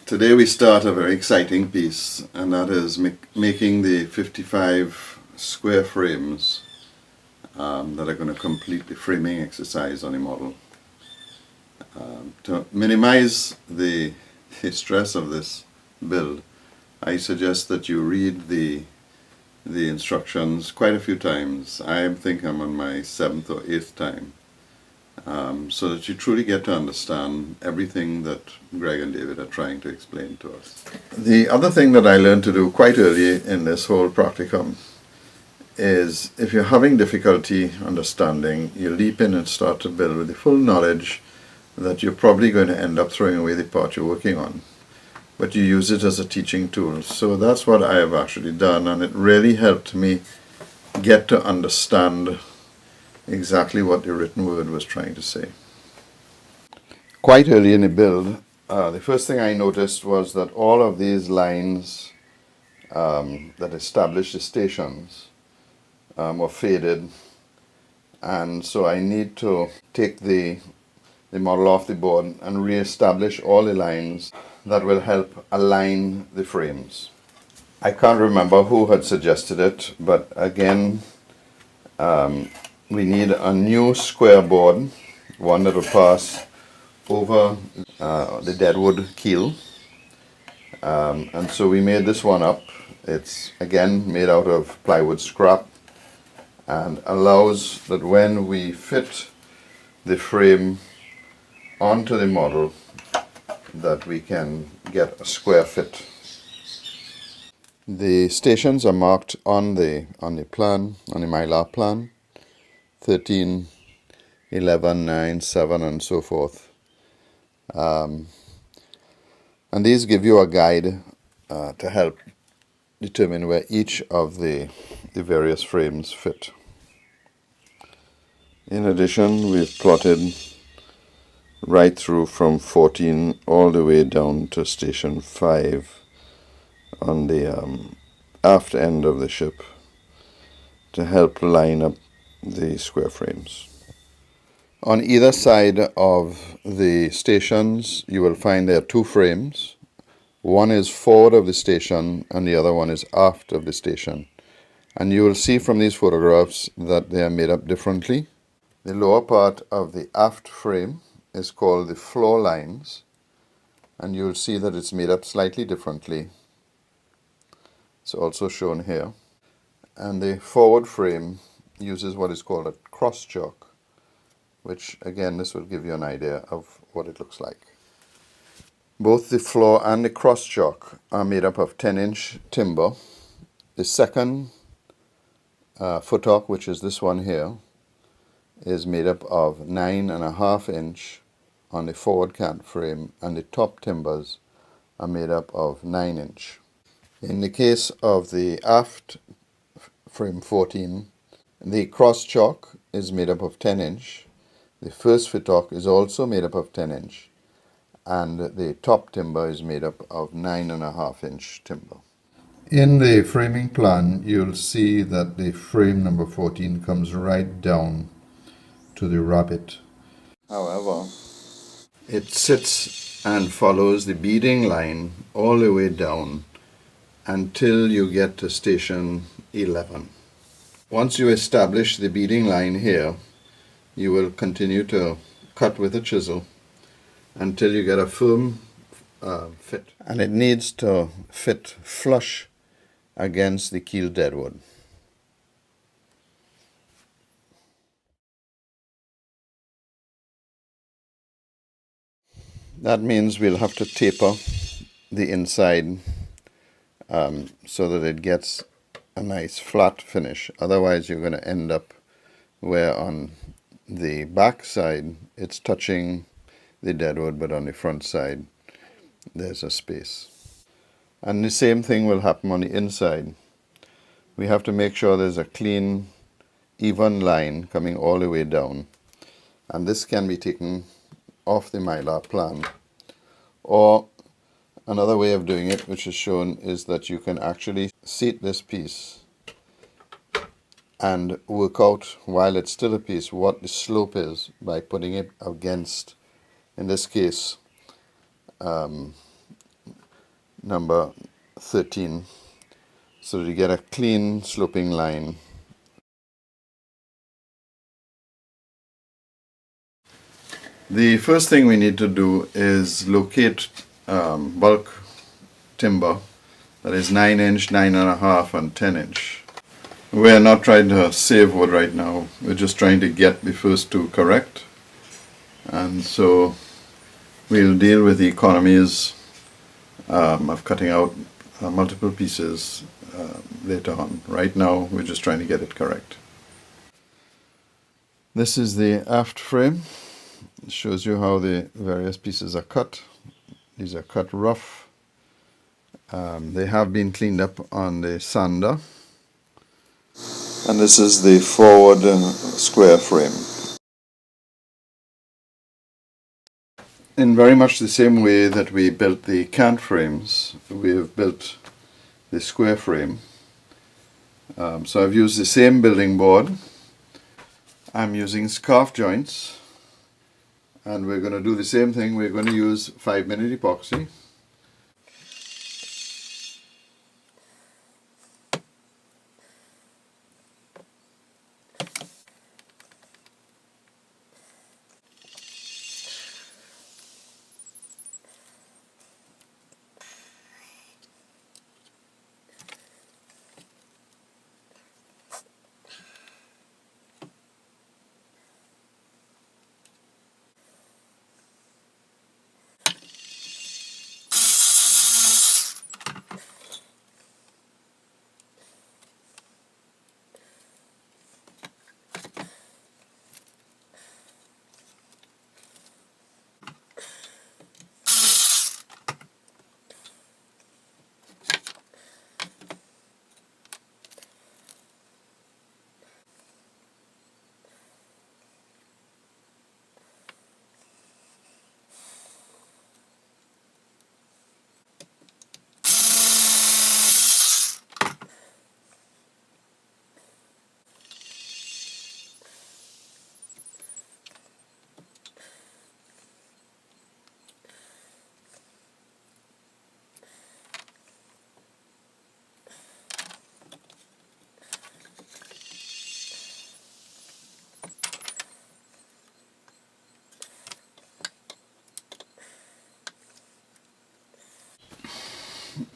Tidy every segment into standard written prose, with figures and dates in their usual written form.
Today we start a very exciting piece, and that is making the 55 square frames that are going to complete the framing exercise on the model. To minimize the stress of this build, I suggest that you read the instructions quite a few times. I think I'm on my 7th or 8th time, so that you truly get to understand everything that Greg and David are trying to explain to us. The other thing that I learned to do quite early in this whole practicum is, if you're having difficulty understanding, you leap in and start to build with the full knowledge that you're probably going to end up throwing away the part you're working on, but you use it as a teaching tool. So that's what I have actually done, and it really helped me get to understand exactly what the written word was trying to say. Quite early in the build, the first thing I noticed was that all of these lines that establish the stations were faded, and so I need to take the model off the board and re-establish all the lines that will help align the frames. I can't remember who had suggested it, but again, we need a new square board, one that will pass over the deadwood keel, and so we made this one up. It's again made out of plywood scrap and allows that when we fit the frame onto the model, that we can get a square fit. The stations are marked on the plan, on the Mylar plan, 13, 11, 9, 7, and so forth. And these give you a guide to help determine where each of the various frames fit. In addition, we've plotted right through from 14 all the way down to station 5 on the aft end of the ship to help line up the square frames. On either side of the stations you will find there are two frames. One is forward of the station and the other one is aft of the station, and you will see from these photographs that they are made up differently. The lower part of the aft frame is called the floor lines, and you'll see that it's made up slightly differently. It's also shown here. And the forward frame uses what is called a cross chock, which again, this will give you an idea of what it looks like. Both the floor and the cross chock are made up of 10-inch timber. The second footlock, which is this one here, is made up of 9.5-inch on the forward cant frame, and the top timbers are made up of 9-inch. In the case of the aft frame 14, the cross chock is made up of 10-inch. The first footlock is also made up of 10-inch, and the top timber is made up of 9.5-inch timber. In the framing plan, you'll see that the frame number 14 comes right down to the rabbet. However, it sits and follows the beading line all the way down until you get to station 11. Once you establish the beading line here, you will continue to cut with a chisel until you get a firm fit. And it needs to fit flush against the keel deadwood. That means we'll have to taper the inside so that it gets a nice flat finish. Otherwise you're going to end up where on the back side it's touching the deadwood, but on the front side there's a space. And the same thing will happen on the inside. We have to make sure there's a clean, even line coming all the way down, and this can be taken off the Mylar plan. Or another way of doing it, which is shown, is that you can actually seat this piece and work out, while it's still a piece, what the slope is by putting it against, in this case, number 13 so that you get a clean sloping line. The first thing we need to do is locate bulk timber that is 9-inch, 9.5 and 10-inch. We're not trying to save wood right now, we're just trying to get the first two correct, and so we'll deal with the economies of cutting out multiple pieces later on. Right now we're just trying to get it correct. This is the aft frame. It shows you how the various pieces are cut. These are cut rough. They have been cleaned up on the sander. And this is the forward square frame. In very much the same way that we built the cant frames, we have built the square frame. So I've used the same building board. I'm using scarf joints, and we're going to do the same thing. We're going to use 5-minute epoxy.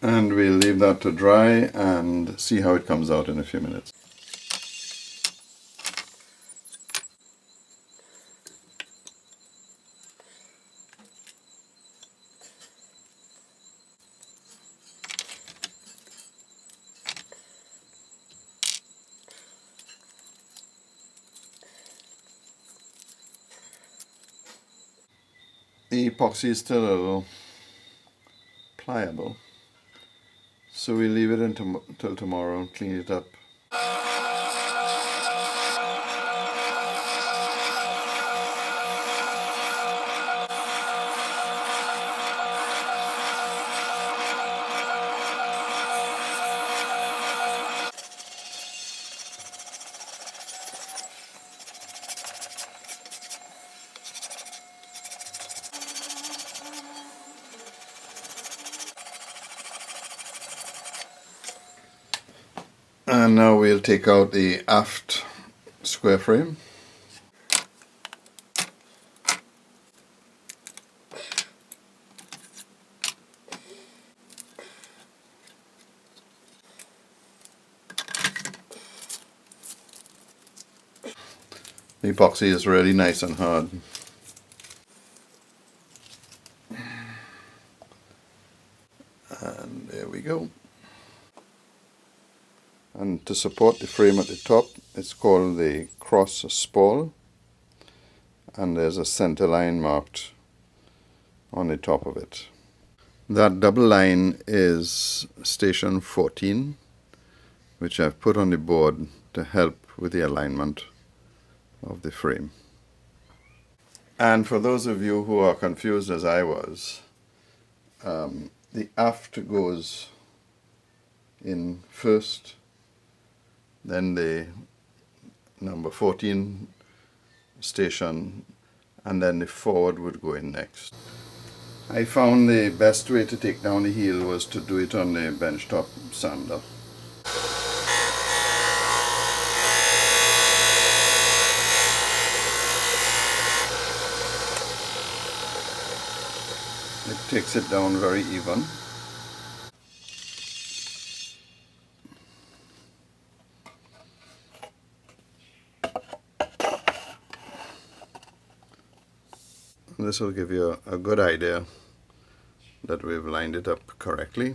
And we'll leave that to dry and see how it comes out in a few minutes. The epoxy is still a little pliable, so we leave it until tomorrow and clean it up. And now we'll take out the aft square frame. The epoxy is really nice and hard. And there we go. And to support the frame at the top, it's called the cross spall, and there's a center line marked on the top of it. That double line is station 14, which I've put on the board to help with the alignment of the frame. And for those of you who are confused as I was, the aft goes in first, then the number 14 station, and then the forward would go in next. I found the best way to take down the heel was to do it on the benchtop sander. It takes it down very even. This will give you a good idea that we've lined it up correctly.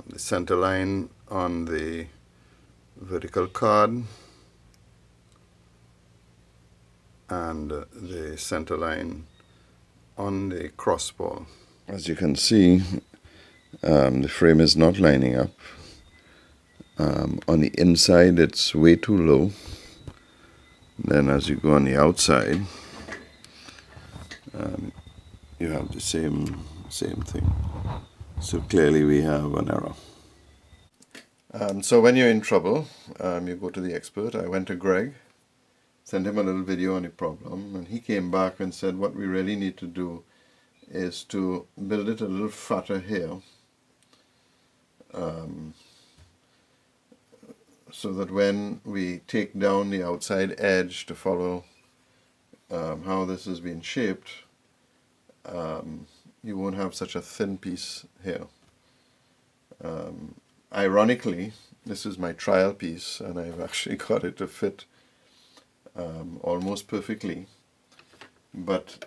The center line on the vertical card and the center line on the crossbar. As you can see, the frame is not lining up. On the inside it's way too low. Then as you go on the outside, you have the same thing. So clearly we have an error. So when you're in trouble, you go to the expert. I went to Greg, sent him a little video on the problem, and he came back and said what we really need to do is to build it a little fatter here, so that when we take down the outside edge to follow how this has been shaped, you won't have such a thin piece here. Ironically, this is my trial piece and I've actually got it to fit almost perfectly, but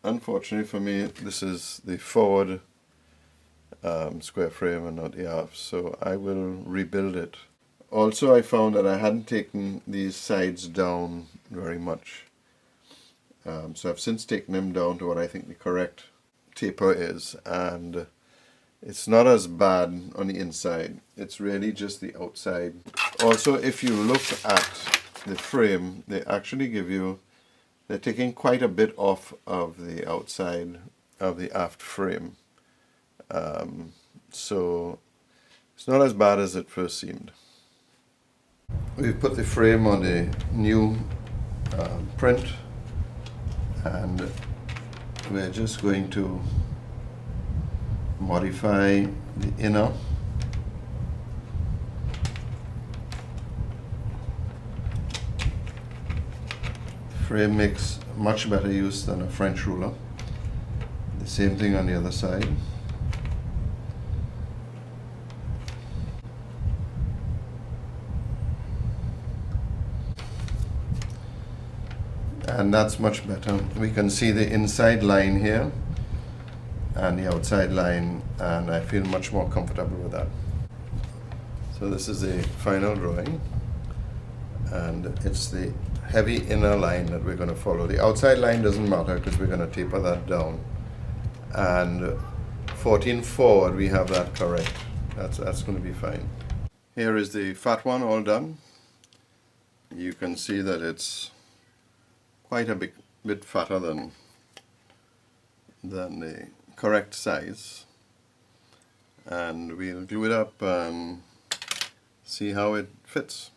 unfortunately for me this is the forward square frame and not the aft, so I will rebuild it. Also, I found that I hadn't taken these sides down very much, so I've since taken them down to what I think the correct taper is, and it's not as bad on the inside. It's really just the outside. Also, if you look at the frame, they actually give you, they're taking quite a bit off of the outside of the aft frame, so it's not as bad as it first seemed. We've put the frame on the new print, and we're just going to modify the inner. The frame makes much better use than a French ruler. The same thing on the other side. And that's much better. We can see the inside line here and the outside line, and I feel much more comfortable with that. So this is the final drawing, and it's the heavy inner line that we're going to follow. The outside line doesn't matter because we're going to taper that down, and 14 forward we have that correct. That's going to be fine. Here is the fat one all done. You can see that it's quite a bit fatter than the correct size, and we'll glue it up and see how it fits.